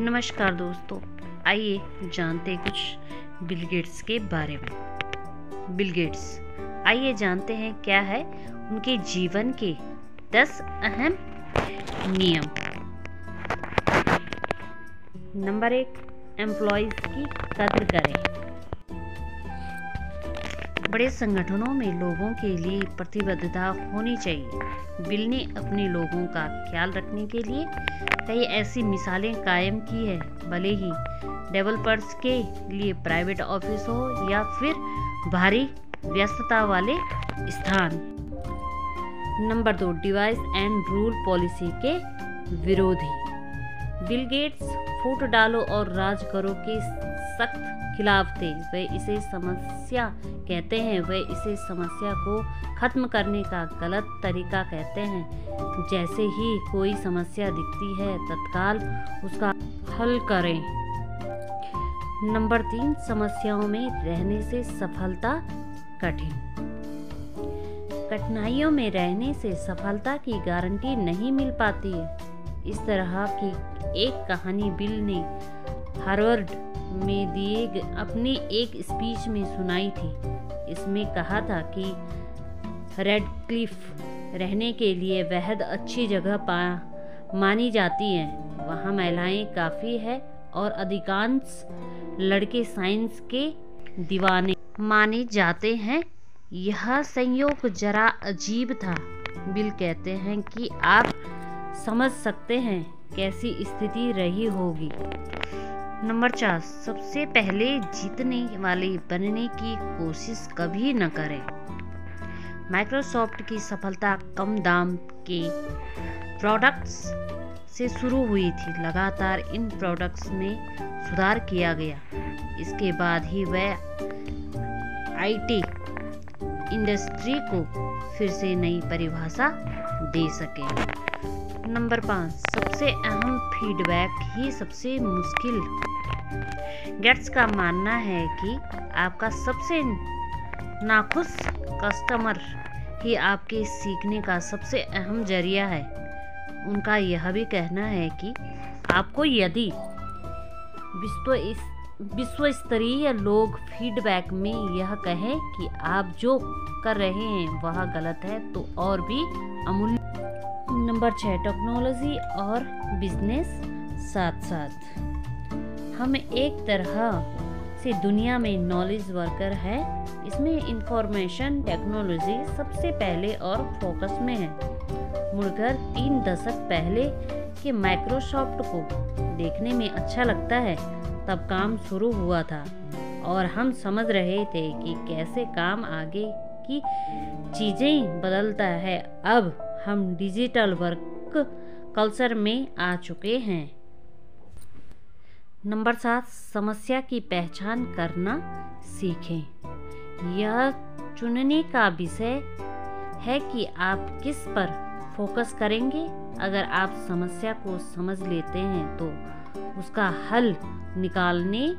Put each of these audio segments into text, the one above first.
नमस्कार दोस्तों, आइए जानते कुछ बिल गेट्स के बारे में। बिल गेट्स, आइए जानते हैं क्या है उनके जीवन के 10 अहम नियम। नंबर 1, एम्प्लॉइज की कद्र करें। बड़े संगठनों में लोगों के लिए प्रतिबद्धता होनी चाहिए। बिल ने अपने लोगों का ख्याल रखने के लिए कई ऐसी मिसालें कायम की है, भले ही डेवलपर्स के लिए प्राइवेट ऑफिस हो या फिर भारी व्यस्तता वाले स्थान। Number 2, device and rule policy के विरोधी। बिल गेट्स फूट डालो और राज करो के सख्त खिलाफ थे। वे इसे समस्या कहते हैं। वे इसे समस्या को खत्म करने का गलत तरीका कहते हैं। जैसे ही कोई समस्या दिखती है तत्काल उसका हल करें। नंबर 3, समस्याओं में रहने से सफलता कठिन। कठिनाइयों में रहने से सफलता की गारंटी नहीं मिल पाती है। इस तरह की एक कहानी बिल ने हार्वर्ड में दिए अपनी एक स्पीच में सुनाई थी। इसमें कहा था कि रेडक्लिफ रहने के लिए बेहद अच्छी जगह मानी जाती है। वहाँ महिलाएं काफ़ी है और अधिकांश लड़के साइंस के दीवाने माने जाते हैं। यह संयोग जरा अजीब था। बिल कहते हैं कि आप समझ सकते हैं कैसी स्थिति रही होगी। नंबर 4, सबसे पहले जीतने वाले बनने की कोशिश कभी न करें। माइक्रोसॉफ्ट की सफलता कम दाम के प्रोडक्ट्स से शुरू हुई थी। लगातार इन प्रोडक्ट्स में सुधार किया गया। इसके बाद ही वह आईटी इंडस्ट्री को फिर से नई परिभाषा दे सके। नंबर 5, सबसे अहम फीडबैक ही सबसे मुश्किल। गेट्स का मानना है कि आपका सबसे नाखुश कस्टमर ही आपके सीखने का सबसे अहम जरिया है। उनका यह भी कहना है कि आपको यदि विश्व स्तरीय लोग फीडबैक में यह कहें कि आप जो कर रहे हैं वह गलत है तो और भी अमूल्य। नंबर 6, टेक्नोलॉजी और बिजनेस साथ साथ। हम एक तरह से दुनिया में नॉलेज वर्कर है। इसमें इंफॉर्मेशन टेक्नोलॉजी सबसे पहले और फोकस में है। मुड़कर 3 दशक पहले के माइक्रोसॉफ्ट को देखने में अच्छा लगता है। तब काम शुरू हुआ था और हम समझ रहे थे कि कैसे काम आगे की चीज़ें बदलता है। अब हम डिजिटल वर्क कल्चर में आ चुके हैं। नंबर 7, समस्या की पहचान करना सीखें। यह चुनने का विषय है कि आप किस पर फोकस करेंगे। अगर आप समस्या को समझ लेते हैं तो उसका हल निकालने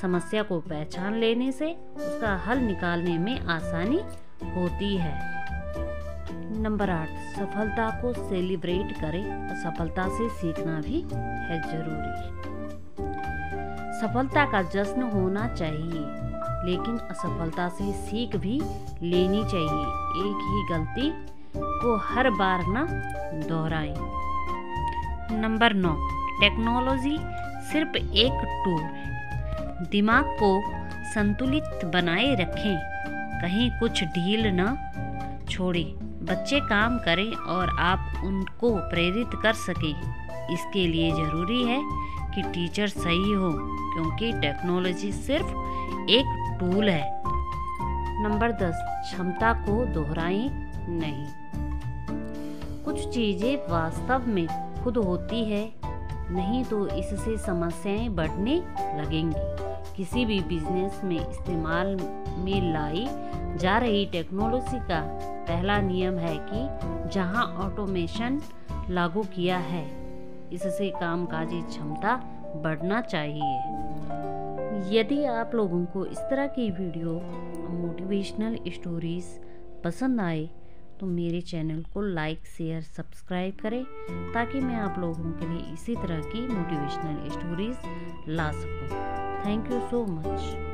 समस्या को पहचान लेने से उसका हल निकालने में आसानी होती है। नंबर 8, सफलता को सेलिब्रेट करें। असफलता से सीखना भी है जरूरी। सफलता का जश्न होना चाहिए, लेकिन असफलता से सीख भी लेनी चाहिए। एक ही गलती को हर बार न दोहराएं। नंबर 9, टेक्नोलॉजी सिर्फ एक टूल है। दिमाग को संतुलित बनाए रखें, कहीं कुछ ढील न छोड़ें। बच्चे काम करें और आप उनको प्रेरित कर सकें। इसके लिए ज़रूरी है कि टीचर सही हो, क्योंकि टेक्नोलॉजी सिर्फ एक टूल है। नंबर 10, क्षमता को दोहराएं नहीं। कुछ चीज़ें वास्तव में खुद होती है, नहीं तो इससे समस्याएं बढ़ने लगेंगी। किसी भी बिजनेस में इस्तेमाल में लाई जा रही टेक्नोलॉजी का पहला नियम है कि जहां ऑटोमेशन लागू किया है, इससे कामकाजी क्षमता बढ़ना चाहिए। यदि आप लोगों को इस तरह की वीडियो मोटिवेशनल स्टोरीज पसंद आए तो मेरे चैनल को लाइक शेयर सब्सक्राइब करें, ताकि मैं आप लोगों के लिए इसी तरह की मोटिवेशनल स्टोरीज ला सकूं। Thank you so much.